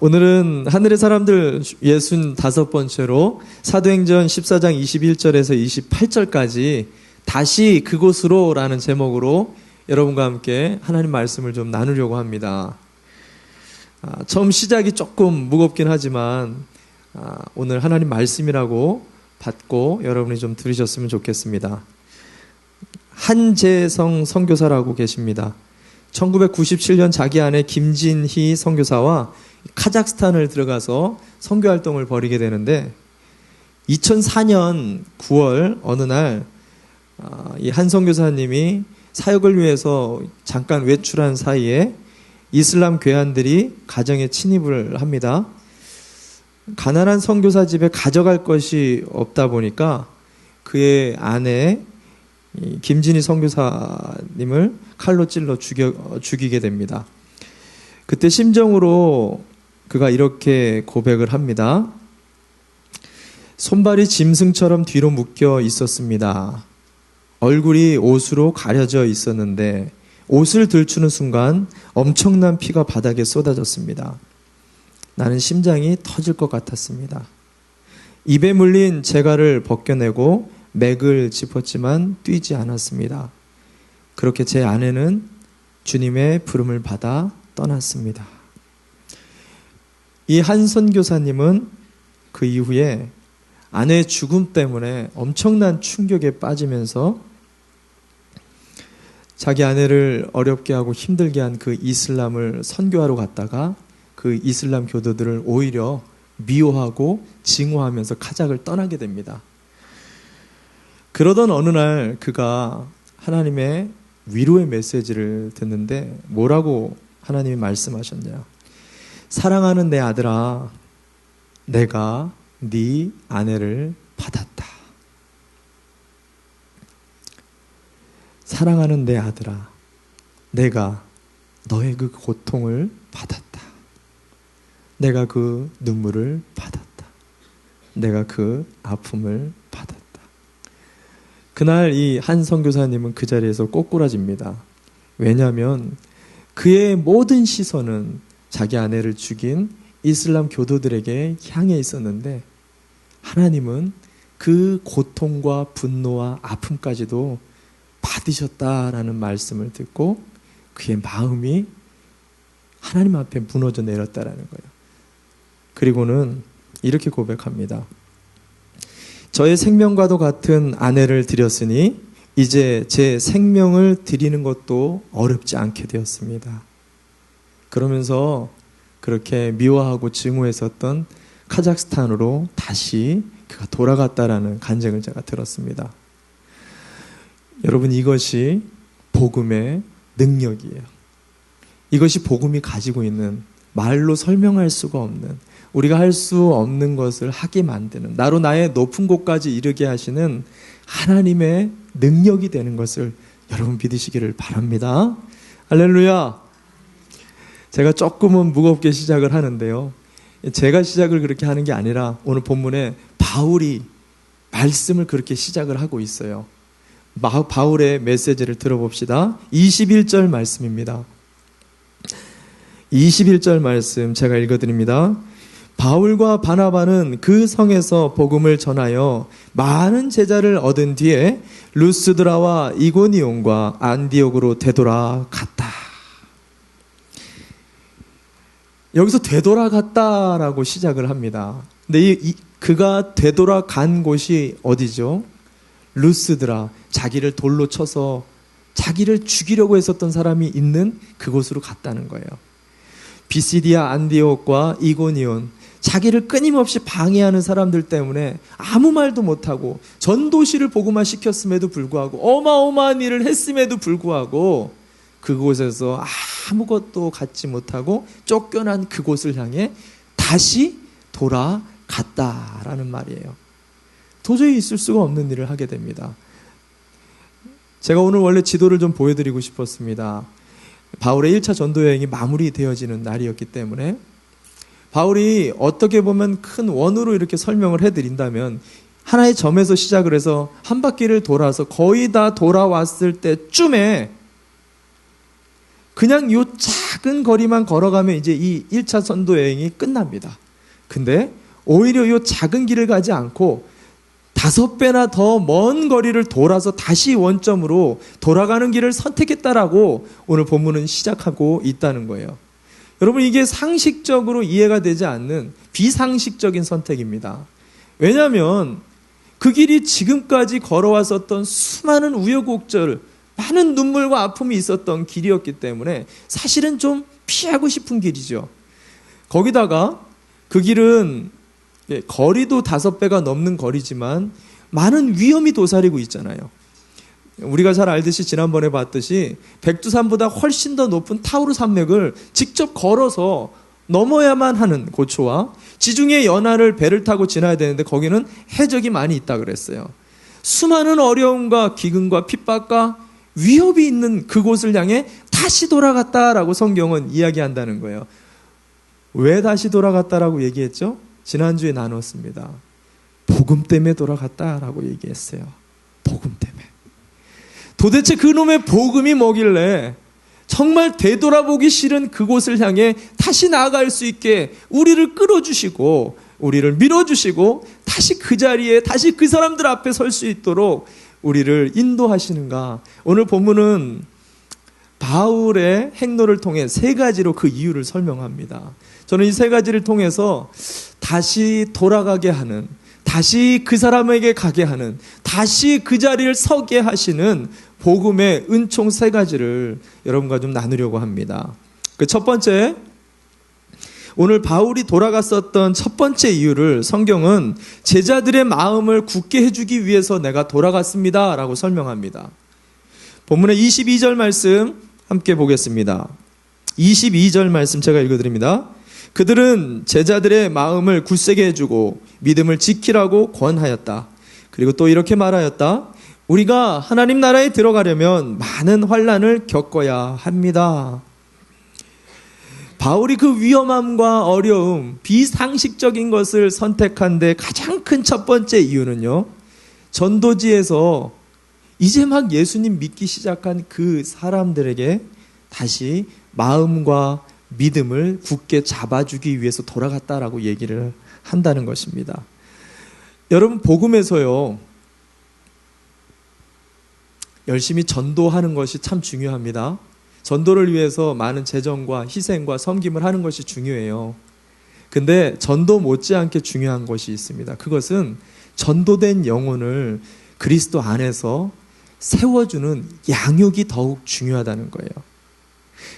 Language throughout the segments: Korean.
오늘은 하늘의 사람들 65번째로 사도행전 14장 21절에서 28절까지 다시 그곳으로 라는 제목으로 여러분과 함께 하나님 말씀을 좀 나누려고 합니다. 처음 시작이 조금 무겁긴 하지만 오늘 하나님 말씀이라고 받고 여러분이 좀 들으셨으면 좋겠습니다. 한재성 선교사라고 계십니다. 1997년 자기 아내 김진희 선교사와 카자흐스탄을 들어가서 선교활동을 벌이게 되는데 2004년 9월 어느 날 이 한 선교사님이 사역을 위해서 잠깐 외출한 사이에 이슬람 괴한들이 가정에 침입을 합니다. 가난한 선교사 집에 가져갈 것이 없다 보니까 그의 아내 김진희 선교사님을 칼로 찔러 죽이게 됩니다. 그때 심정으로 그가 이렇게 고백을 합니다. 손발이 짐승처럼 뒤로 묶여 있었습니다. 얼굴이 옷으로 가려져 있었는데 옷을 들추는 순간 엄청난 피가 바닥에 쏟아졌습니다. 나는 심장이 터질 것 같았습니다. 입에 물린 재갈을 벗겨내고 맥을 짚었지만 뛰지 않았습니다. 그렇게 제 아내는 주님의 부름을 받아 떠났습니다. 이 한 선교사님은 그 이후에 아내의 죽음 때문에 엄청난 충격에 빠지면서 자기 아내를 어렵게 하고 힘들게 한 그 이슬람을 선교하러 갔다가 그 이슬람 교도들을 오히려 미워하고 증오하면서 카자흐를 떠나게 됩니다. 그러던 어느 날 그가 하나님의 위로의 메시지를 듣는데 뭐라고 하나님이 말씀하셨냐. 사랑하는 내 아들아, 내가 네 아내를 받았다. 사랑하는 내 아들아, 내가 너의 그 고통을 받았다. 내가 그 눈물을 받았다. 내가 그 아픔을 받았다. 그날 이 한 선교사님은 그 자리에서 꼬꾸라집니다. 왜냐하면 그의 모든 시선은 자기 아내를 죽인 이슬람 교도들에게 향해 있었는데 하나님은 그 고통과 분노와 아픔까지도 받으셨다라는 말씀을 듣고 그의 마음이 하나님 앞에 무너져 내렸다라는 거예요. 그리고는 이렇게 고백합니다. 저의 생명과도 같은 아내를 드렸으니 이제 제 생명을 드리는 것도 어렵지 않게 되었습니다. 그러면서 그렇게 미워하고 증오했었던 카자흐스탄으로 다시 그가 돌아갔다라는 간증을 제가 들었습니다. 여러분, 이것이 복음의 능력이에요. 이것이 복음이 가지고 있는 말로 설명할 수가 없는, 우리가 할 수 없는 것을 하게 만드는, 나로 나의 높은 곳까지 이르게 하시는 하나님의 능력이 되는 것을 여러분 믿으시기를 바랍니다. 할렐루야. 제가 조금은 무겁게 시작을 하는데요. 제가 시작을 그렇게 하는 게 아니라 오늘 본문에 바울이 말씀을 그렇게 시작을 하고 있어요. 바울의 메시지를 들어봅시다. 21절 말씀입니다. 21절 말씀 제가 읽어드립니다. 바울과 바나바는 그 성에서 복음을 전하여 많은 제자를 얻은 뒤에 루스드라와 이고니온과 안디옥으로 되돌아갔다. 여기서 되돌아갔다라고 시작을 합니다. 근데 그가 되돌아간 곳이 어디죠? 루스드라, 자기를 돌로 쳐서 자기를 죽이려고 했었던 사람이 있는 그곳으로 갔다는 거예요. 비시디아 안디옥과 이고니온, 자기를 끊임없이 방해하는 사람들 때문에 아무 말도 못하고 전도시를 복음화시켰음에도 불구하고 어마어마한 일을 했음에도 불구하고 그곳에서 아무것도 갖지 못하고 쫓겨난 그곳을 향해 다시 돌아갔다라는 말이에요. 도저히 있을 수가 없는 일을 하게 됩니다. 제가 오늘 원래 지도를 좀 보여드리고 싶었습니다. 바울의 1차 전도여행이 마무리되어지는 날이었기 때문에 바울이 어떻게 보면 큰 원으로 이렇게 설명을 해드린다면 하나의 점에서 시작을 해서 한 바퀴를 돌아서 거의 다 돌아왔을 때쯤에 그냥 요 작은 거리만 걸어가면 이제 이 1차 선도 여행이 끝납니다. 근데 오히려 요 작은 길을 가지 않고 5배나 더 먼 거리를 돌아서 다시 원점으로 돌아가는 길을 선택했다라고 오늘 본문은 시작하고 있다는 거예요. 여러분, 이게 상식적으로 이해가 되지 않는 비상식적인 선택입니다. 왜냐하면 그 길이 지금까지 걸어왔었던 수많은 우여곡절, 많은 눈물과 아픔이 있었던 길이었기 때문에 사실은 좀 피하고 싶은 길이죠. 거기다가 그 길은 거리도 5배가 넘는 거리지만 많은 위험이 도사리고 있잖아요. 우리가 잘 알듯이 지난번에 봤듯이 백두산보다 훨씬 더 높은 타우르 산맥을 직접 걸어서 넘어야만 하는 고초와 지중해 연안을 배를 타고 지나야 되는데 거기는 해적이 많이 있다 그랬어요. 수많은 어려움과 기근과 핍박과 위협이 있는 그곳을 향해 다시 돌아갔다라고 성경은 이야기한다는 거예요. 왜 다시 돌아갔다라고 얘기했죠? 지난주에 나눴습니다. 복음 때문에 돌아갔다라고 얘기했어요. 복음 때문에. 도대체 그놈의 복음이 뭐길래 정말 되돌아보기 싫은 그곳을 향해 다시 나아갈 수 있게 우리를 끌어주시고 우리를 밀어주시고 다시 그 자리에 다시 그 사람들 앞에 설 수 있도록 우리를 인도하시는가. 오늘 본문은 바울의 행로를 통해 3가지로 그 이유를 설명합니다. 저는 이 3가지를 통해서 다시 돌아가게 하는, 다시 그 사람에게 가게 하는, 다시 그 자리를 서게 하시는 복음의 은총 3가지를 여러분과 좀 나누려고 합니다. 그 첫 번째, 오늘 바울이 돌아갔었던 첫 번째 이유를 성경은 제자들의 마음을 굳게 해주기 위해서 내가 돌아갔습니다 라고 설명합니다. 본문의 22절 말씀 함께 보겠습니다. 22절 말씀 제가 읽어드립니다. 그들은 제자들의 마음을 굳세게 해주고 믿음을 지키라고 권하였다. 그리고 또 이렇게 말하였다. 우리가 하나님 나라에 들어가려면 많은 환난을 겪어야 합니다. 바울이 그 위험함과 어려움, 비상식적인 것을 선택한 데 가장 큰 첫 번째 이유는요, 전도지에서 이제 막 예수님 믿기 시작한 그 사람들에게 다시 마음과 믿음을 굳게 잡아주기 위해서 돌아갔다라고 얘기를 한다는 것입니다. 여러분, 복음에서요, 열심히 전도하는 것이 참 중요합니다. 전도를 위해서 많은 재정과 희생과 섬김을 하는 것이 중요해요. 근데 전도 못지않게 중요한 것이 있습니다. 그것은 전도된 영혼을 그리스도 안에서 세워주는 양육이 더욱 중요하다는 거예요.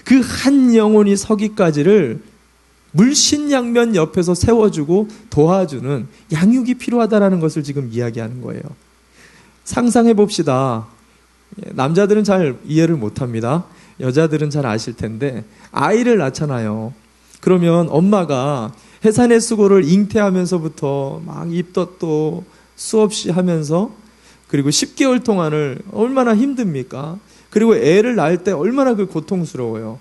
그 한 영혼이 서기까지를 물신양면 옆에서 세워주고 도와주는 양육이 필요하다는 것을 지금 이야기하는 거예요. 상상해 봅시다. 남자들은 잘 이해를 못합니다. 여자들은 잘 아실 텐데 아이를 낳잖아요. 그러면 엄마가 해산의 수고를 잉태하면서부터 막 입덧도 수없이 하면서 그리고 10개월 동안을 얼마나 힘듭니까? 그리고 애를 낳을 때 얼마나 그 고통스러워요.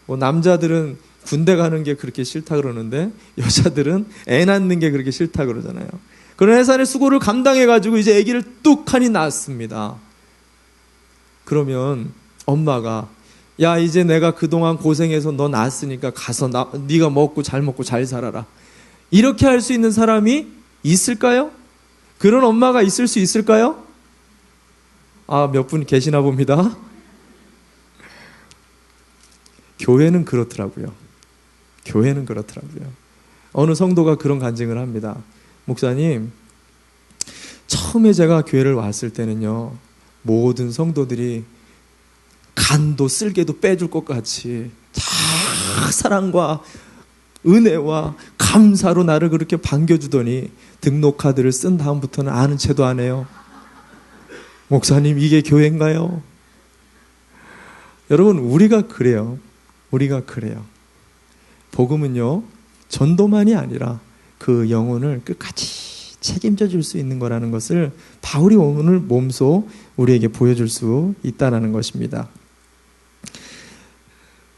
남자들은 군대 가는 게 그렇게 싫다 그러는데 여자들은 애 낳는 게 그렇게 싫다 그러잖아요. 그런 해산의 수고를 감당해가지고 이제 아기를 뚝하니 낳습니다. 그러면 엄마가 야, 이제 내가 그동안 고생해서 너 낳았으니까 가서 네가 먹고 잘 살아라. 이렇게 할 수 있는 사람이 있을까요? 그런 엄마가 있을 수 있을까요? 몇 분 계시나 봅니다. 교회는 그렇더라고요. 교회는 그렇더라고요. 어느 성도가 그런 간증을 합니다. 목사님, 처음에 제가 교회를 왔을 때는요, 모든 성도들이 간도 쓸개도 빼줄 것 같이 다 사랑과 은혜와 감사로 나를 그렇게 반겨주더니 등록카드를 쓴 다음부터는 아는 체도 안 해요. 목사님, 이게 교회인가요? 여러분, 우리가 그래요. 우리가 그래요. 복음은요, 전도만이 아니라 그 영혼을 끝까지 책임져 줄 수 있는 거라는 것을 바울이 오늘 몸소 우리에게 보여줄 수 있다는 것입니다.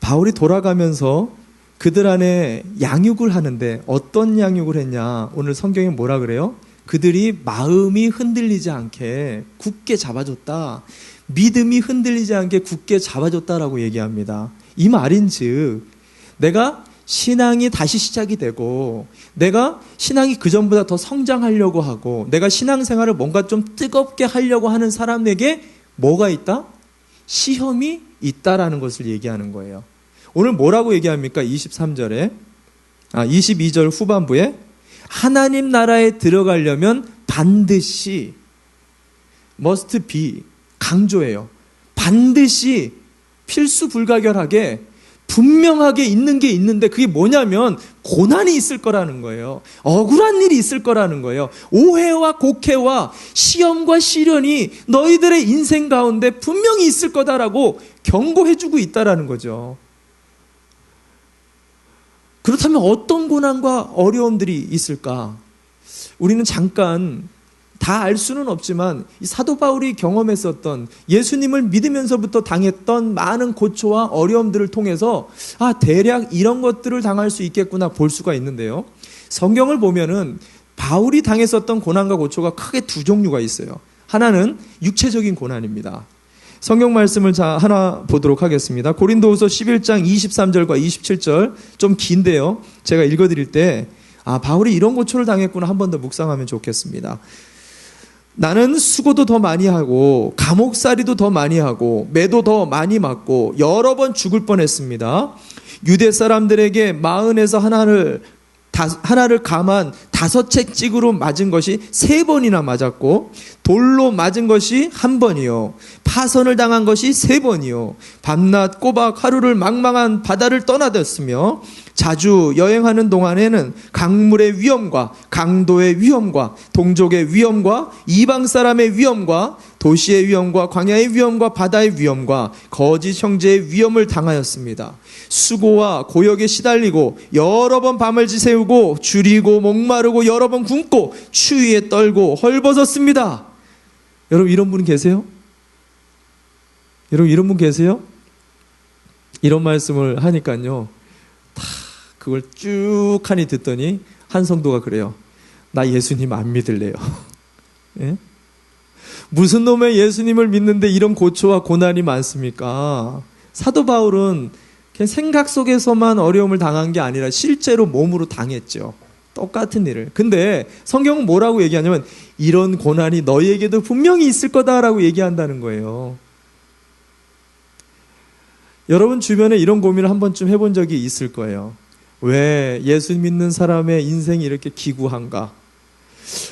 바울이 돌아가면서 그들 안에 양육을 하는데 어떤 양육을 했냐? 오늘 성경에 뭐라 그래요? 그들이 마음이 흔들리지 않게 굳게 잡아줬다. 믿음이 흔들리지 않게 굳게 잡아줬다라고 얘기합니다. 이 말인즉 내가 신앙이 다시 시작이 되고 내가 신앙이 그전보다 더 성장하려고 하고 내가 신앙생활을 뭔가 좀 뜨겁게 하려고 하는 사람에게 뭐가 있다? 시험이 있다라는 것을 얘기하는 거예요. 오늘 뭐라고 얘기합니까? 22절 후반부에 하나님 나라에 들어가려면 반드시 must be 강조해요. 반드시 필수 불가결하게 분명하게 있는 게 있는데 그게 뭐냐면 고난이 있을 거라는 거예요. 억울한 일이 있을 거라는 거예요. 오해와 곡해와 시험과 시련이 너희들의 인생 가운데 분명히 있을 거다라고 경고해주고 있다라는 거죠. 그렇다면 어떤 고난과 어려움들이 있을까? 우리는 잠깐 다 알 수는 없지만 이 사도 바울이 경험했었던 예수님을 믿으면서부터 당했던 많은 고초와 어려움들을 통해서 대략 이런 것들을 당할 수 있겠구나 볼 수가 있는데요. 성경을 보면은 바울이 당했었던 고난과 고초가 크게 두 종류가 있어요. 하나는 육체적인 고난입니다. 성경 말씀을 하나 보도록 하겠습니다. 고린도후서 11장 23절과 27절 좀 긴데요. 제가 읽어드릴 때 바울이 이런 고초를 당했구나 한 번 더 묵상하면 좋겠습니다. 나는 수고도 더 많이 하고 감옥살이도 더 많이 하고 매도 더 많이 맞고 여러 번 죽을 뻔했습니다. 유대 사람들에게 마흔에서 하나를 감한 5채 찍으로 맞은 것이 3번이나 맞았고 돌로 맞은 것이 1번이요 파선을 당한 것이 3번이요 밤낮 꼬박 하루를 망망한 바다를 떠나댔으며 자주 여행하는 동안에는 강물의 위험과 강도의 위험과 동족의 위험과 이방 사람의 위험과 도시의 위험과 광야의 위험과 바다의 위험과 거짓 형제의 위험을 당하였습니다. 수고와 고역에 시달리고 여러 번 밤을 지새우고 줄이고 목마르고 여러 번 굶고 추위에 떨고 헐벗었습니다. 여러분 이런 분 계세요? 여러분 이런 분 계세요? 이런 말씀을 하니까요. 다 그걸 쭉 하니 듣더니 한 성도가 그래요. 나 예수님 안 믿을래요. 예? 무슨 놈의 예수님을 믿는데 이런 고초와 고난이 많습니까? 사도 바울은 그냥 생각 속에서만 어려움을 당한 게 아니라 실제로 몸으로 당했죠. 똑같은 일을. 근데 성경은 뭐라고 얘기하냐면 이런 고난이 너희에게도 분명히 있을 거다라고 얘기한다는 거예요. 여러분 주변에 이런 고민을 한 번쯤 해본 적이 있을 거예요. 왜 예수 믿는 사람의 인생이 이렇게 기구한가?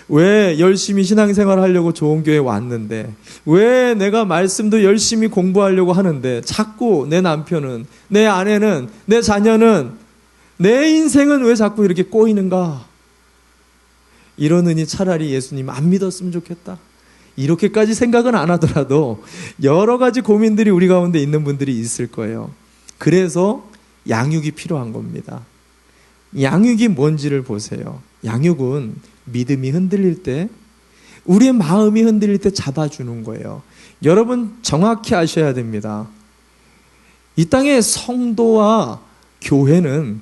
왜 열심히 신앙생활을 하려고 좋은 교회에 왔는데 왜 내가 말씀도 열심히 공부하려고 하는데 자꾸 내 남편은, 내 아내는, 내 자녀는, 내 인생은 왜 자꾸 이렇게 꼬이는가? 이러느니 차라리 예수님 안 믿었으면 좋겠다. 이렇게까지 생각은 안 하더라도 여러 가지 고민들이 우리 가운데 있는 분들이 있을 거예요. 그래서 양육이 필요한 겁니다. 양육이 뭔지를 보세요. 양육은 믿음이 흔들릴 때, 우리의 마음이 흔들릴 때 잡아주는 거예요. 여러분 정확히 아셔야 됩니다. 이 땅의 성도와 교회는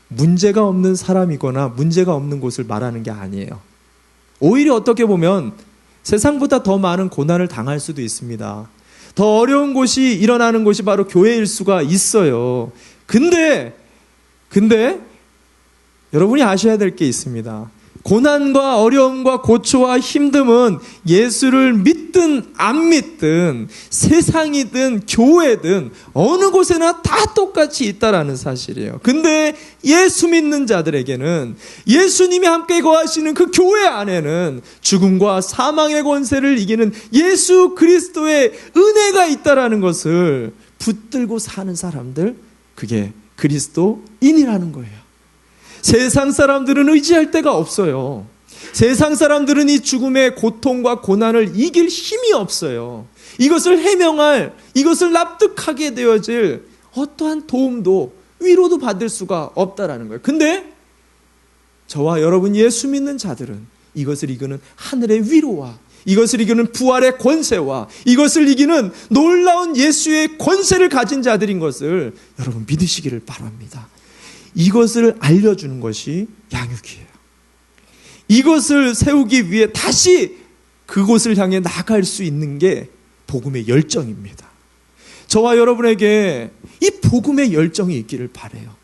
문제가 없는 사람이거나 문제가 없는 곳을 말하는 게 아니에요. 오히려 어떻게 보면 세상보다 더 많은 고난을 당할 수도 있습니다. 더 어려운 곳이 일어나는 곳이 바로 교회일 수가 있어요. 근데 여러분이 아셔야 될 게 있습니다. 고난과 어려움과 고초와 힘듦은 예수를 믿든 안 믿든 세상이든 교회든 어느 곳에나 다 똑같이 있다라는 사실이에요. 근데 예수 믿는 자들에게는 예수님이 함께 거하시는 그 교회 안에는 죽음과 사망의 권세를 이기는 예수 그리스도의 은혜가 있다라는 것을 붙들고 사는 사람들, 그게 그리스도인이라는 거예요. 세상 사람들은 의지할 데가 없어요. 세상 사람들은 이 죽음의 고통과 고난을 이길 힘이 없어요. 이것을 해명할, 이것을 납득하게 되어질 어떠한 도움도 위로도 받을 수가 없다라는 거예요. 근데 저와 여러분 예수 믿는 자들은 이것을 이기는 하늘의 위로와 이것을 이기는 부활의 권세와 이것을 이기는 놀라운 예수의 권세를 가진 자들인 것을 여러분 믿으시기를 바랍니다. 이것을 알려주는 것이 양육이에요. 이것을 세우기 위해 다시 그곳을 향해 나갈 수 있는 게 복음의 열정입니다. 저와 여러분에게 이 복음의 열정이 있기를 바라요.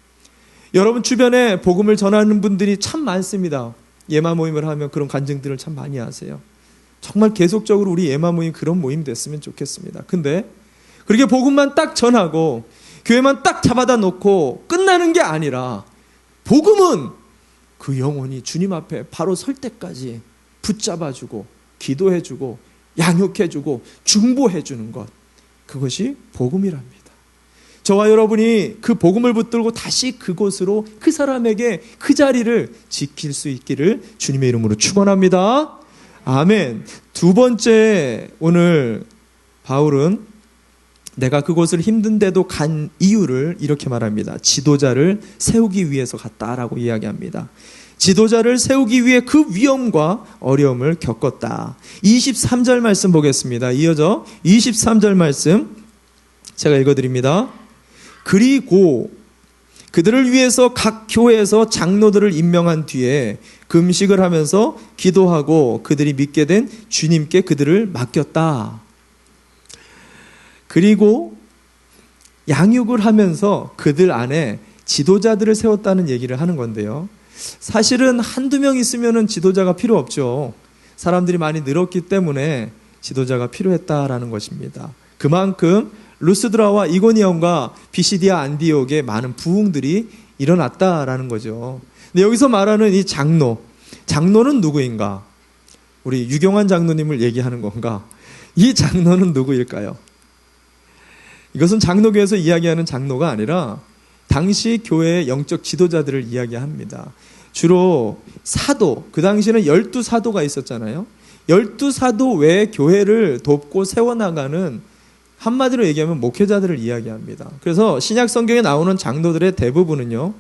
여러분 주변에 복음을 전하는 분들이 참 많습니다. 예마 모임을 하면 그런 간증들을 참 많이 하세요. 정말 계속적으로 우리 예마 모임 그런 모임 됐으면 좋겠습니다. 근데 그렇게 복음만 딱 전하고 교회만 딱 잡아다 놓고 끝나는 게 아니라 복음은 그 영혼이 주님 앞에 바로 설 때까지 붙잡아주고 기도해주고 양육해주고 중보해주는 것, 그것이 복음이랍니다. 저와 여러분이 그 복음을 붙들고 다시 그곳으로 그 사람에게 그 자리를 지킬 수 있기를 주님의 이름으로 축원합니다. 아멘. 두 번째, 오늘 바울은 내가 그곳을 힘든데도 간 이유를 이렇게 말합니다. 지도자를 세우기 위해서 갔다라고 이야기합니다. 지도자를 세우기 위해 그 위험과 어려움을 겪었다. 23절 말씀 보겠습니다. 이어져 23절 말씀 제가 읽어드립니다. 그리고 그들을 위해서 각 교회에서 장로들을 임명한 뒤에 금식을 하면서 기도하고 그들이 믿게 된 주님께 그들을 맡겼다. 그리고 양육을 하면서 그들 안에 지도자들을 세웠다는 얘기를 하는 건데요. 사실은 한두 명 있으면 지도자가 필요 없죠. 사람들이 많이 늘었기 때문에 지도자가 필요했다라는 것입니다. 그만큼 루스드라와 이고니온과 비시디아 안디옥에 많은 부흥들이 일어났다라는 거죠. 근데 여기서 말하는 이 장로는 누구인가? 우리 유경환 장로님을 얘기하는 건가? 이 장로는 누구일까요? 이것은 장로교에서 이야기하는 장로가 아니라 당시 교회의 영적 지도자들을 이야기합니다. 주로 사도, 그 당시에는 12사도가 있었잖아요. 12사도 외에 교회를 돕고 세워나가는, 한마디로 얘기하면 목회자들을 이야기합니다. 그래서 신약 성경에 나오는 장로들의 대부분은요,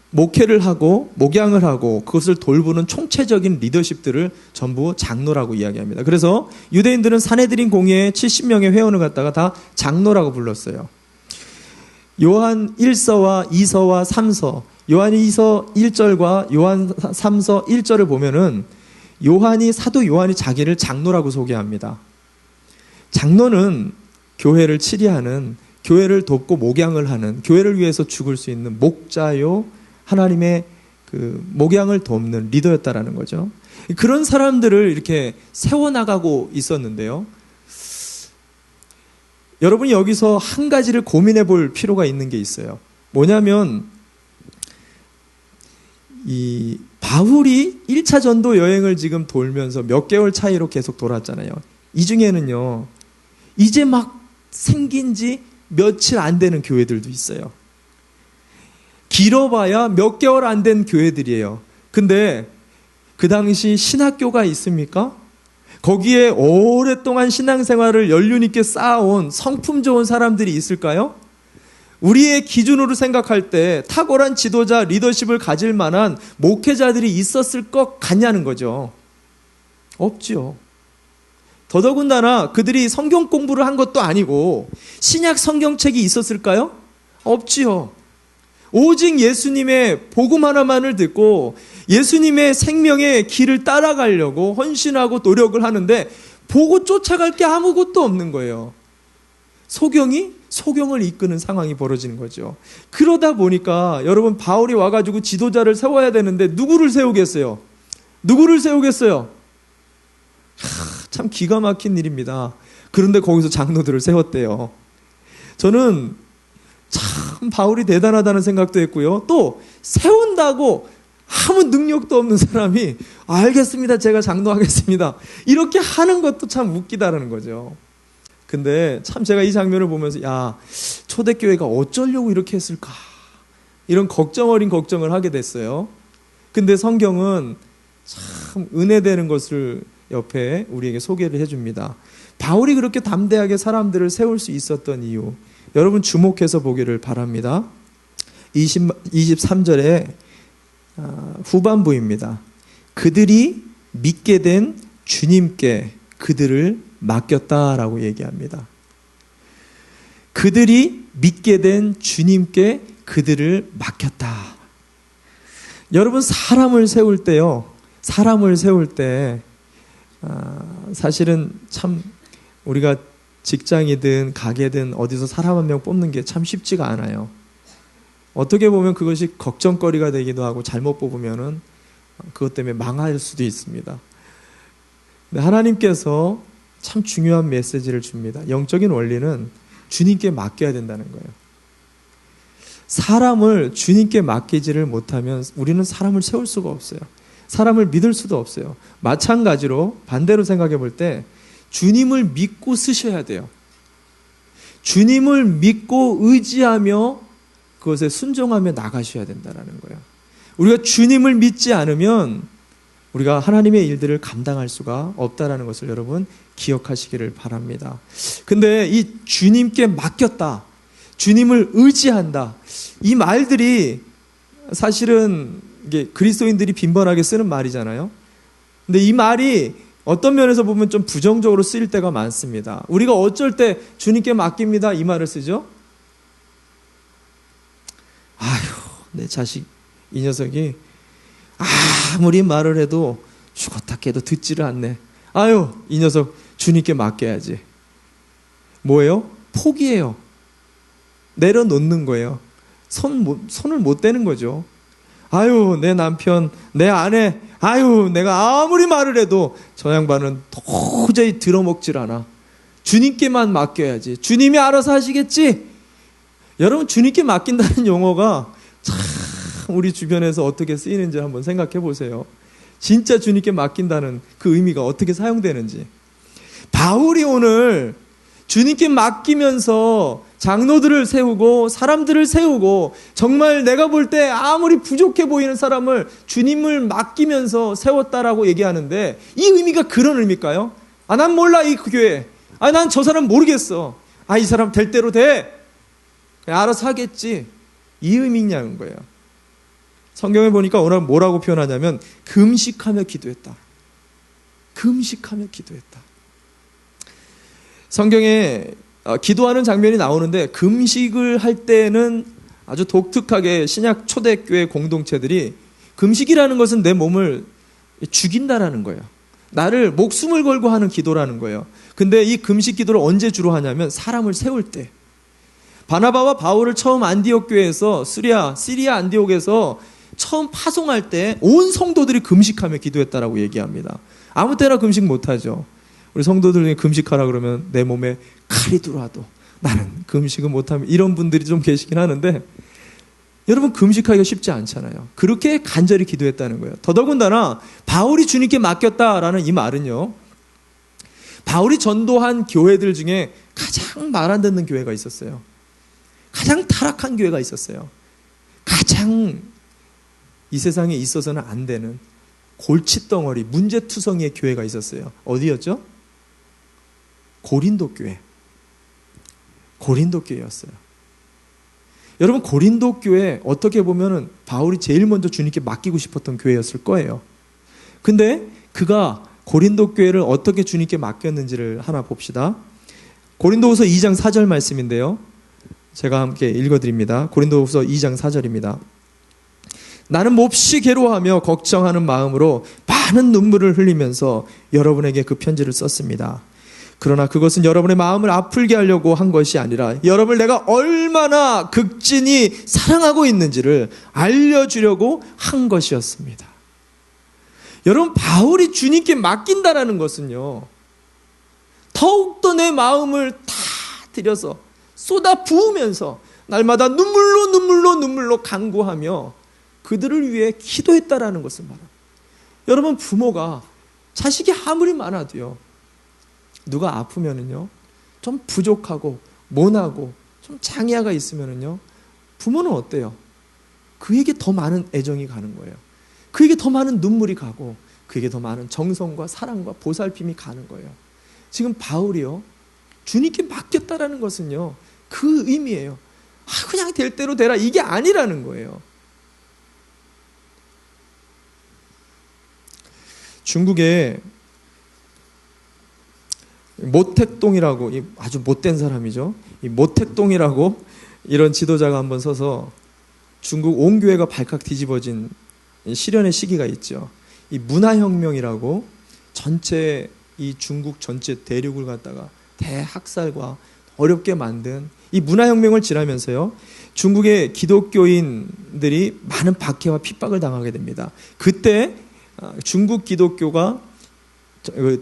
목회를 하고 목양을 하고 그것을 돌보는 총체적인 리더십들을 전부 장로라고 이야기합니다. 그래서 유대인들은 사내들인 공회에 70명의 회원을 갖다가 다 장로라고 불렀어요. 요한 1서와 2서와 3서, 요한 2서 1절과 요한 3서 1절을 보면은 사도 요한이 자기를 장로라고 소개합니다. 장로는 교회를 치리하는, 교회를 돕고 목양을 하는, 교회를 위해서 죽을 수 있는 목자요, 하나님의 그 목양을 돕는 리더였다라는 거죠. 그런 사람들을 이렇게 세워나가고 있었는데요. 여러분이 여기서 한 가지를 고민해 볼 필요가 있는 게 있어요. 뭐냐면, 이 바울이 1차 전도 여행을 지금 돌면서 몇 개월 차이로 계속 돌았잖아요. 이 중에는요, 이제 막 생긴 지 며칠 안 되는 교회들도 있어요. 길어봐야 몇 개월 안 된 교회들이에요. 근데 그 당시 신학교가 있습니까? 거기에 오랫동안 신앙생활을 연륜 있게 쌓아온 성품 좋은 사람들이 있을까요? 우리의 기준으로 생각할 때 탁월한 지도자, 리더십을 가질 만한 목회자들이 있었을 것 같냐는 거죠. 없죠. 더더군다나 그들이 성경 공부를 한 것도 아니고 신약 성경책이 있었을까요? 없지요. 오직 예수님의 복음 하나만을 듣고 예수님의 생명의 길을 따라가려고 헌신하고 노력을 하는데 보고 쫓아갈 게 아무것도 없는 거예요. 소경이 소경을 이끄는 상황이 벌어지는 거죠. 그러다 보니까 여러분, 바울이 와가지고 지도자를 세워야 되는데 누구를 세우겠어요? 참 기가 막힌 일입니다. 그런데 거기서 장로들을 세웠대요. 저는 참 바울이 대단하다는 생각도 했고요. 또 세운다고 아무 능력도 없는 사람이 알겠습니다, 제가 장로하겠습니다, 이렇게 하는 것도 참 웃기다라는 거죠. 근데 참 제가 이 장면을 보면서 초대교회가 어쩌려고 이렇게 했을까, 이런 걱정 어린 걱정을 하게 됐어요. 근데 성경은 참 은혜되는 것을 옆에 우리에게 소개를 해줍니다. 바울이 그렇게 담대하게 사람들을 세울 수 있었던 이유, 여러분 주목해서 보기를 바랍니다. 23절에 후반부입니다. 그들이 믿게 된 주님께 그들을 맡겼다라고 얘기합니다. 그들이 믿게 된 주님께 그들을 맡겼다. 여러분, 사람을 세울 때요, 사실은 참 우리가 직장이든 가게든 어디서 사람 한 명 뽑는 게 참 쉽지가 않아요. 어떻게 보면 그것이 걱정거리가 되기도 하고 잘못 뽑으면은 그것 때문에 망할 수도 있습니다. 근데 하나님께서 참 중요한 메시지를 줍니다. 영적인 원리는 주님께 맡겨야 된다는 거예요. 사람을 주님께 맡기지를 못하면 우리는 사람을 세울 수가 없어요. 사람을 믿을 수도 없어요. 마찬가지로 반대로 생각해 볼 때 주님을 믿고 쓰셔야 돼요. 주님을 믿고 의지하며 그것에 순종하며 나가셔야 된다는 거예요. 우리가 주님을 믿지 않으면 우리가 하나님의 일들을 감당할 수가 없다는 것을 여러분 기억하시기를 바랍니다. 근데 이 주님께 맡겼다, 주님을 의지한다, 이 말들이 사실은 이게 그리스도인들이 빈번하게 쓰는 말이잖아요. 근데 이 말이 어떤 면에서 보면 좀 부정적으로 쓰일 때가 많습니다. 우리가 어쩔 때 주님께 맡깁니다 이 말을 쓰죠. 아휴, 내 자식 이 녀석이 아무리 말을 해도 죽었다 깨도 듣지를 않네. 아유, 이 녀석 주님께 맡겨야지. 뭐예요? 포기해요. 내려놓는 거예요. 손을 못 대는 거죠. 아유, 내 남편, 내 아내, 아유, 내가 아무리 말을 해도 저 양반은 도저히 들어먹질 않아. 주님께만 맡겨야지. 주님이 알아서 하시겠지? 여러분, 주님께 맡긴다는 용어가 참 우리 주변에서 어떻게 쓰이는지 한번 생각해 보세요. 진짜 주님께 맡긴다는 그 의미가 어떻게 사용되는지. 바울이 오늘 주님께 맡기면서 장로들을 세우고 사람들을 세우고 정말 내가 볼 때 아무리 부족해 보이는 사람을 주님을 맡기면서 세웠다라고 얘기하는데 이 의미가 그런 의미일까요? 아, 난 몰라 이 교회. 아, 난 저 사람 모르겠어. 아, 이 사람 될 대로 돼. 그냥 알아서 하겠지. 이 의미냐는 거예요. 성경에 보니까 오늘 뭐라고 표현하냐면 금식하며 기도했다. 금식하며 기도했다. 성경에 기도하는 장면이 나오는데 금식을 할 때는 아주 독특하게 신약 초대교회 공동체들이 금식이라는 것은 내 몸을 죽인다라는 거예요. 나를 목숨을 걸고 하는 기도라는 거예요. 근데 이 금식 기도를 언제 주로 하냐면 사람을 세울 때. 바나바와 바울을 처음 안디옥 교회에서 시리아 안디옥에서 처음 파송할 때 온 성도들이 금식하며 기도했다라고 얘기합니다. 아무 때나 금식 못하죠. 우리 성도들이 금식하라 그러면 내 몸에 칼이 들어와도 나는 금식은 못하면 이런 분들이 좀 계시긴 하는데 여러분 금식하기가 쉽지 않잖아요. 그렇게 간절히 기도했다는 거예요. 더더군다나 바울이 주님께 맡겼다라는 이 말은요. 바울이 전도한 교회들 중에 가장 말 안 듣는 교회가 있었어요. 가장 타락한 교회가 있었어요. 가장 이 세상에 있어서는 안 되는 골칫덩어리, 문제투성이의 교회가 있었어요. 어디였죠? 고린도 교회. 고린도 교회였어요. 여러분, 고린도 교회 어떻게 보면은 바울이 제일 먼저 주님께 맡기고 싶었던 교회였을 거예요. 근데 그가 고린도 교회를 어떻게 주님께 맡겼는지를 하나 봅시다. 고린도후서 2장 4절 말씀인데요. 제가 함께 읽어드립니다. 고린도후서 2장 4절입니다. 나는 몹시 괴로워하며 걱정하는 마음으로 많은 눈물을 흘리면서 여러분에게 그 편지를 썼습니다. 그러나 그것은 여러분의 마음을 아프게 하려고 한 것이 아니라 여러분을 내가 얼마나 극진히 사랑하고 있는지를 알려주려고 한 것이었습니다. 여러분, 바울이 주님께 맡긴다라는 것은요, 더욱더 내 마음을 다 들여서 쏟아 부으면서 날마다 눈물로 간구하며 그들을 위해 기도했다라는 것을 말합니다. 여러분, 부모가 자식이 아무리 많아도요, 누가 아프면은요, 좀 부족하고 모나고 좀 장애아가 있으면은요, 부모는 어때요? 그에게 더 많은 애정이 가는 거예요. 그에게 더 많은 눈물이 가고 그에게 더 많은 정성과 사랑과 보살핌이 가는 거예요. 지금 바울이요, 주님께 맡겼다라는 것은요, 그 의미예요. 아, 그냥 될 대로 되라, 이게 아니라는 거예요. 중국에 모택동이라고, 아주 못된 사람이죠. 이 모택동이라고 이런 지도자가 한번 서서 중국 온 교회가 발칵 뒤집어진 시련의 시기가 있죠. 이 문화혁명이라고 전체 이 중국 전체 대륙을 갖다가 대학살과 어렵게 만든 이 문화혁명을 지나면서요, 중국의 기독교인들이 많은 박해와 핍박을 당하게 됩니다. 그때 중국 기독교가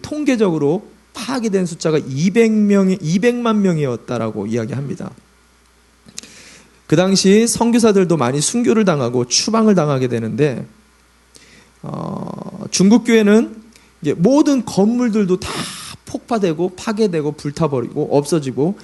통계적으로 파괴된 숫자가 200만 명이었다라고 이야기합니다. 그 당시 선교사들도 많이 순교를 당하고 추방을 당하게 되는데, 중국 교회는 이제 모든 건물들도 다 폭파되고 파괴되고 불타버리고 없어지고,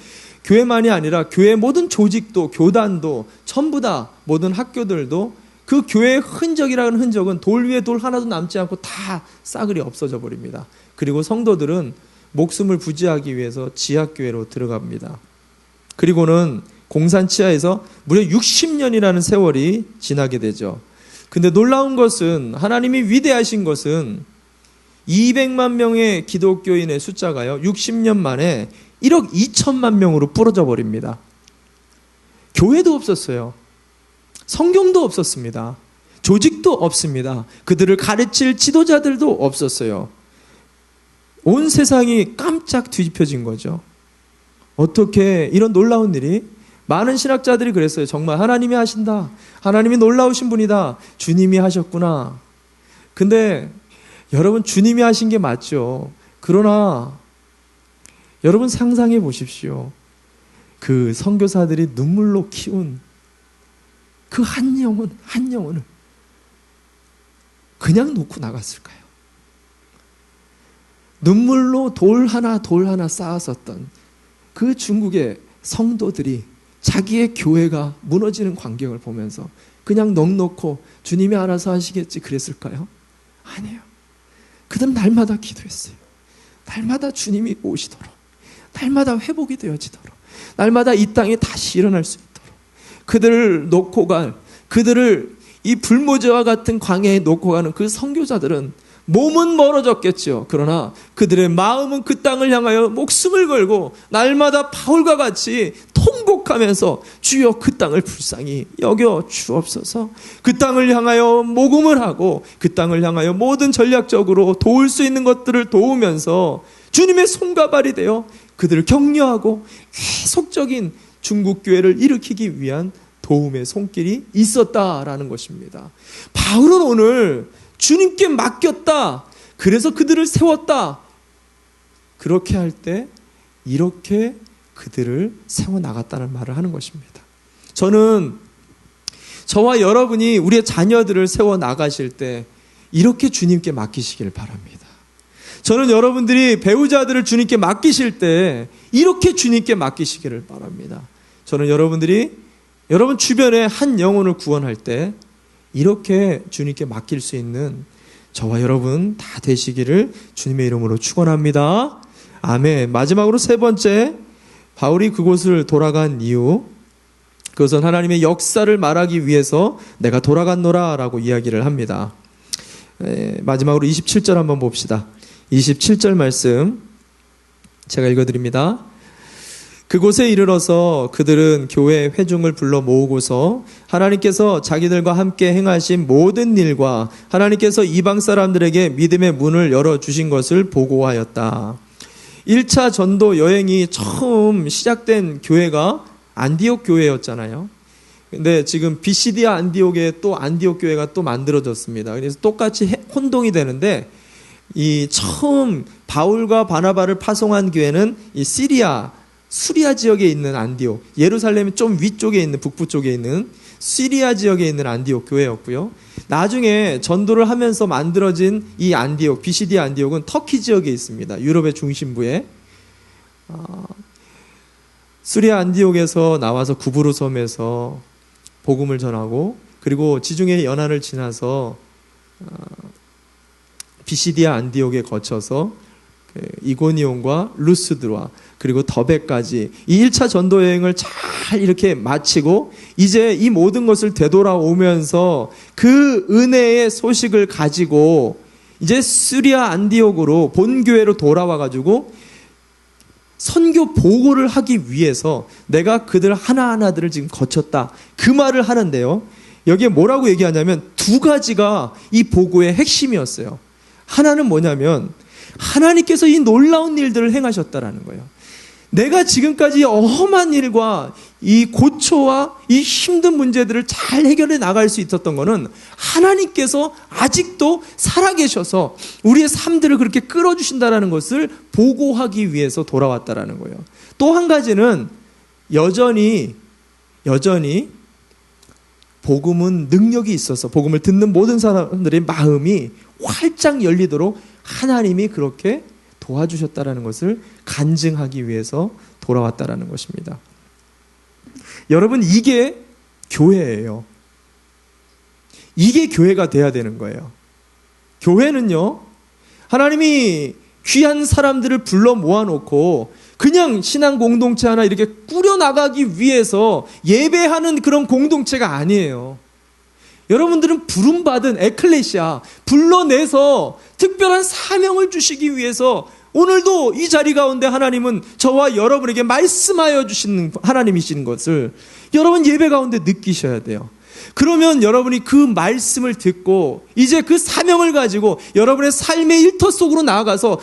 교회만이 아니라 교회 모든 조직도 교단도 전부 다 모든 학교들도 그 교회의 흔적이라는 흔적은 돌 위에 돌 하나도 남지 않고 다 싸그리 없어져 버립니다. 그리고 성도들은 목숨을 부지하기 위해서 지하교회로 들어갑니다. 그리고는 공산 치하에서 무려 60년이라는 세월이 지나게 되죠. 근데 놀라운 것은, 하나님이 위대하신 것은 200만 명의 기독교인의 숫자가요, 60년 만에 1억 2천만 명으로 부러져 버립니다. 교회도 없었어요. 성경도 없었습니다. 조직도 없습니다. 그들을 가르칠 지도자들도 없었어요. 온 세상이 깜짝 뒤집혀진 거죠. 어떻게 이런 놀라운 일이? 많은 신학자들이 그랬어요. 정말 하나님이 하신다. 하나님이 놀라우신 분이다. 주님이 하셨구나. 근데 여러분, 주님이 하신 게 맞죠. 그러나 여러분 상상해 보십시오. 그 선교사들이 눈물로 키운 그 한 영혼을 그냥 놓고 나갔을까요? 눈물로 돌 하나 쌓았었던 그 중국의 성도들이 자기의 교회가 무너지는 광경을 보면서 그냥 넋놓고 주님이 알아서 하시겠지 그랬을까요? 아니에요. 그들은 날마다 기도했어요. 날마다 주님이 오시도록, 날마다 회복이 되어지도록, 날마다 이 땅에 다시 일어날 수 있도록, 그들을 놓고 그들을 이 불모지와 같은 광야에 놓고 가는 그 선교사들은 몸은 멀어졌겠죠. 그러나 그들의 마음은 그 땅을 향하여 목숨을 걸고 날마다 바울과 같이 통곡하면서 주여 그 땅을 불쌍히 여겨 주옵소서, 그 땅을 향하여 모금을 하고 그 땅을 향하여 모든 전략적으로 도울 수 있는 것들을 도우면서 주님의 손과 발이 되어 그들을 격려하고 계속적인 중국 교회를 일으키기 위한 도움의 손길이 있었다라는 것입니다. 바울은 오늘 주님께 맡겼다, 그래서 그들을 세웠다, 그렇게 할 때 이렇게 그들을 세워나갔다는 말을 하는 것입니다. 저는 저와 여러분이 우리의 자녀들을 세워나가실 때 이렇게 주님께 맡기시길 바랍니다. 저는 여러분들이 배우자들을 주님께 맡기실 때 이렇게 주님께 맡기시기를 바랍니다. 저는 여러분들이 여러분 주변에 한 영혼을 구원할 때 이렇게 주님께 맡길 수 있는 저와 여러분 다 되시기를 주님의 이름으로 축원합니다. 아멘. 마지막으로 세 번째, 바울이 그곳을 돌아간 이유, 그것은 하나님의 역사를 말하기 위해서 내가 돌아갔노라 라고 이야기를 합니다. 마지막으로 27절 한번 봅시다. 27절 말씀 제가 읽어드립니다. 그곳에 이르러서 그들은 교회 회중을 불러 모으고서 하나님께서 자기들과 함께 행하신 모든 일과 하나님께서 이방 사람들에게 믿음의 문을 열어주신 것을 보고하였다. 1차 전도 여행이 처음 시작된 교회가 안디옥 교회였잖아요. 근데 지금 비시디아 안디옥에 또 안디옥 교회가 또 만들어졌습니다. 그래서 똑같이 혼동이 되는데, 이 처음 바울과 바나바를 파송한 교회는 이 수리아 지역에 있는 안디옥, 예루살렘 좀 위쪽에 있는, 북부 쪽에 있는 시리아 지역에 있는 안디옥 교회였고요. 나중에 전도를 하면서 만들어진 이 안디옥, 비시디아 안디옥은 터키 지역에 있습니다. 유럽의 중심부에. 수리아 안디옥에서 나와서 구브루 섬에서 복음을 전하고, 그리고 지중해 연안을 지나서 비시디아 안디옥에 거쳐서 이고니온과 루스드와 그리고 더베까지 이 1차 전도 여행을 잘 이렇게 마치고 이제 이 모든 것을 되돌아오면서 그 은혜의 소식을 가지고 이제 수리아 안디옥으로 본교회로 돌아와가지고 선교 보고를 하기 위해서 내가 그들 하나하나들을 지금 거쳤다, 그 말을 하는데요. 여기에 뭐라고 얘기하냐면 두 가지가 이 보고의 핵심이었어요. 하나는 뭐냐면 하나님께서 이 놀라운 일들을 행하셨다라는 거예요. 내가 지금까지 험한 일과 이 고초와 이 힘든 문제들을 잘 해결해 나갈 수 있었던 것은 하나님께서 아직도 살아계셔서 우리의 삶들을 그렇게 끌어주신다는 것을 보고하기 위해서 돌아왔다라는 거예요. 또 한 가지는 여전히 복음은 능력이 있어서 복음을 듣는 모든 사람들의 마음이 활짝 열리도록 하나님이 그렇게 도와주셨다라는 것을 간증하기 위해서 돌아왔다라는 것입니다. 여러분, 이게 교회예요. 이게 교회가 돼야 되는 거예요. 교회는요, 하나님이 귀한 사람들을 불러 모아놓고 그냥 신앙 공동체 하나 이렇게 꾸려나가기 위해서 예배하는 그런 공동체가 아니에요. 여러분들은 부름받은 에클레시아, 불러내서 특별한 사명을 주시기 위해서 오늘도 이 자리 가운데 하나님은 저와 여러분에게 말씀하여 주시는 하나님이신 것을 여러분 예배 가운데 느끼셔야 돼요. 그러면 여러분이 그 말씀을 듣고 이제 그 사명을 가지고 여러분의 삶의 일터 속으로 나아가서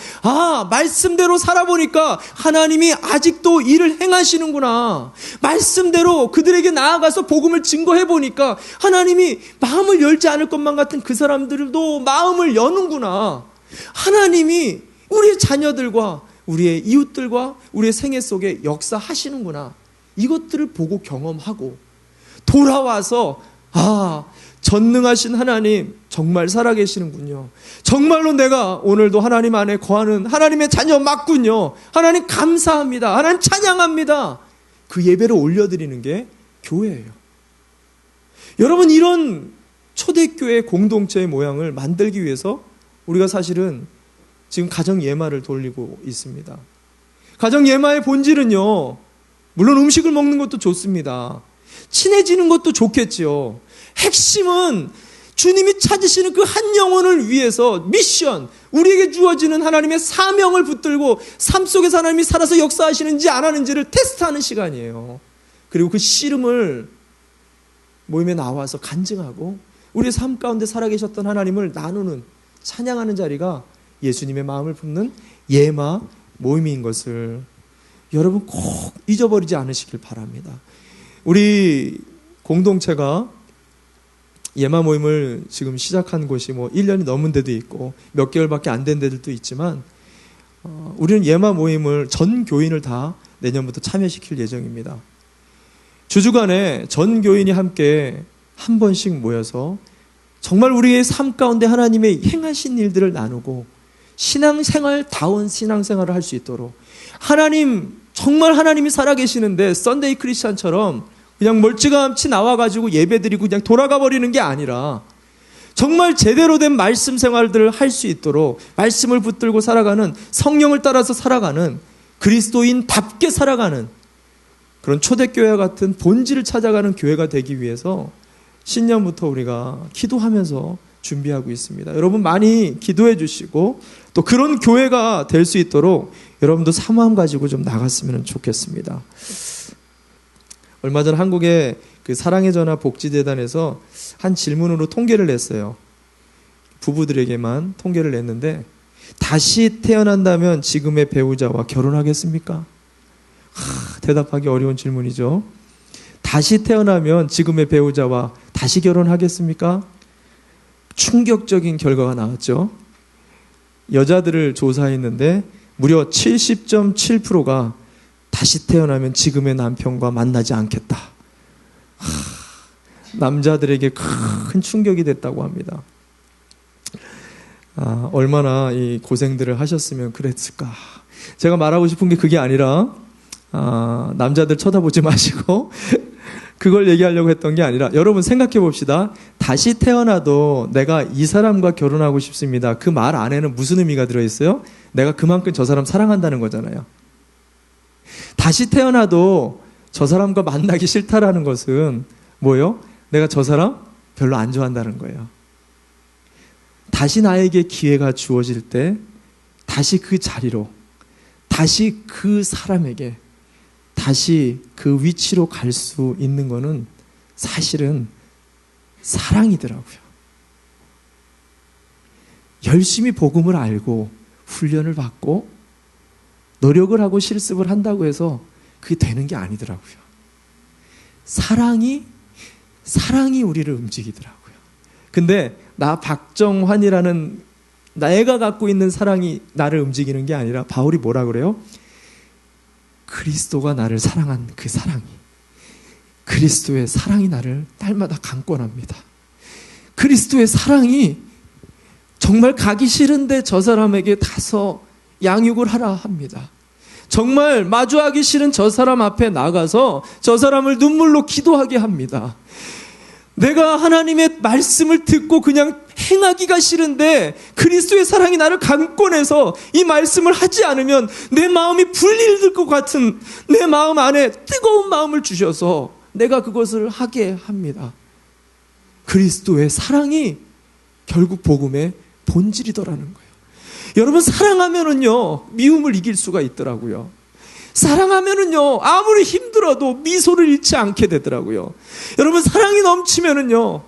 말씀대로 살아보니까 하나님이 아직도 일을 행하시는구나. 말씀대로 그들에게 나아가서 복음을 증거해보니까 하나님이 마음을 열지 않을 것만 같은 그 사람들도 마음을 여는구나. 하나님이 우리의 자녀들과 우리의 이웃들과 우리의 생애 속에 역사하시는구나. 이것들을 보고 경험하고 돌아와서 전능하신 하나님 정말 살아계시는군요. 정말로 내가 오늘도 하나님 안에 거하는 하나님의 자녀 맞군요. 하나님 감사합니다. 하나님 찬양합니다. 그 예배를 올려드리는 게 교회예요. 여러분, 이런 초대교회 공동체의 모양을 만들기 위해서 우리가 사실은 지금 가정 예마를 돌리고 있습니다. 가정 예마의 본질은요, 물론 음식을 먹는 것도 좋습니다. 친해지는 것도 좋겠지요. 핵심은 주님이 찾으시는 그 한 영혼을 위해서 미션, 우리에게 주어지는 하나님의 사명을 붙들고 삶 속에서 하나님이 살아서 역사하시는지 안 하는지를 테스트하는 시간이에요. 그리고 그 씨름을 모임에 나와서 간증하고 우리의 삶 가운데 살아계셨던 하나님을 나누는, 찬양하는 자리가 예수님의 마음을 품는 예마 모임인 것을 여러분 꼭 잊어버리지 않으시길 바랍니다. 우리 공동체가 예마 모임을 지금 시작한 곳이 1년이 넘은 데도 있고 몇 개월밖에 안 된 데들도 있지만 우리는 예마 모임을 전 교인을 다 내년부터 참여시킬 예정입니다. 주주간에 전 교인이 함께 한 번씩 모여서 정말 우리의 삶 가운데 하나님의 행하신 일들을 나누고 신앙생활다운 신앙생활을 할 수 있도록 정말 하나님이 살아계시는데 썬데이 크리스찬처럼 그냥 멀찌감치 나와가지고 예배드리고 그냥 돌아가 버리는 게 아니라 정말 제대로 된 말씀 생활들을 할 수 있도록 말씀을 붙들고 살아가는, 성령을 따라서 살아가는, 그리스도인답게 살아가는 그런 초대교회와 같은 본질을 찾아가는 교회가 되기 위해서 신년부터 우리가 기도하면서 준비하고 있습니다. 여러분 많이 기도해 주시고 또 그런 교회가 될 수 있도록 여러분도 사모함 가지고 좀 나갔으면 좋겠습니다. 얼마 전 한국의 그 사랑의 전화 복지재단에서 한 질문으로 통계를 냈어요. 부부들에게만 통계를 냈는데 다시 태어난다면 지금의 배우자와 결혼하겠습니까? 대답하기 어려운 질문이죠. 다시 태어나면 지금의 배우자와 다시 결혼하겠습니까? 충격적인 결과가 나왔죠. 여자들을 조사했는데 무려 70.7%가 다시 태어나면 지금의 남편과 만나지 않겠다. 남자들에게 큰 충격이 됐다고 합니다. 얼마나 이 고생들을 하셨으면 그랬을까. 제가 말하고 싶은 게 그게 아니라 남자들 쳐다보지 마시고 그걸 얘기하려고 했던 게 아니라 여러분 생각해 봅시다. 다시 태어나도 내가 이 사람과 결혼하고 싶습니다. 그 말 안에는 무슨 의미가 들어있어요? 내가 그만큼 저 사람 사랑한다는 거잖아요. 다시 태어나도 저 사람과 만나기 싫다라는 것은 뭐예요? 내가 저 사람 별로 안 좋아한다는 거예요. 다시 나에게 기회가 주어질 때 다시 그 자리로, 다시 그 사람에게, 다시 그 위치로 갈 수 있는 거는 사실은 사랑이더라고요. 열심히 복음을 알고 훈련을 받고 노력을 하고 실습을 한다고 해서 그게 되는 게 아니더라고요. 사랑이 우리를 움직이더라고요. 근데 나 박정환이라는 내가 갖고 있는 사랑이 나를 움직이는 게 아니라 바울이 뭐라 그래요? 그리스도가 나를 사랑한 그 사랑이, 그리스도의 사랑이 나를 날마다 강권합니다. 그리스도의 사랑이 정말 가기 싫은데 저 사람에게 가서 양육을 하라 합니다. 정말 마주하기 싫은 저 사람 앞에 나가서 저 사람을 눈물로 기도하게 합니다. 내가 하나님의 말씀을 듣고 그냥 행하기가 싫은데 그리스도의 사랑이 나를 강권해서 이 말씀을 하지 않으면 내 마음이 불릴 것 같은 내 마음 안에 뜨거운 마음을 주셔서 내가 그것을 하게 합니다. 그리스도의 사랑이 결국 복음의 본질이더라는 거예요. 여러분, 사랑하면은요 미움을 이길 수가 있더라고요. 사랑하면은요 아무리 힘들어도 미소를 잃지 않게 되더라고요. 여러분, 사랑이 넘치면은요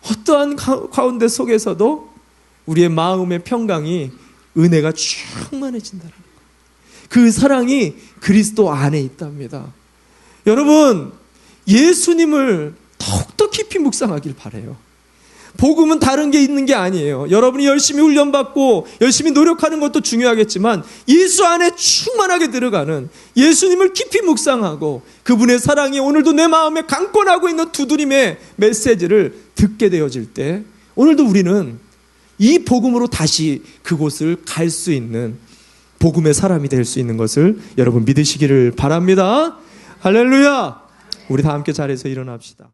어떠한 가운데 속에서도 우리의 마음의 평강이, 은혜가 충만해진다는 거예요. 그 사랑이 그리스도 안에 있답니다. 여러분, 예수님을 더욱더 깊이 묵상하길 바라요. 복음은 다른 게 있는 게 아니에요. 여러분이 열심히 훈련받고 열심히 노력하는 것도 중요하겠지만 예수 안에 충만하게 들어가는, 예수님을 깊이 묵상하고 그분의 사랑이 오늘도 내 마음에 강권하고 있는 두드림의 메시지를 듣게 되어질 때 오늘도 우리는 이 복음으로 다시 그곳을 갈 수 있는 복음의 사람이 될 수 있는 것을 여러분 믿으시기를 바랍니다. 할렐루야. 우리 다 함께 자리에서 일어납시다.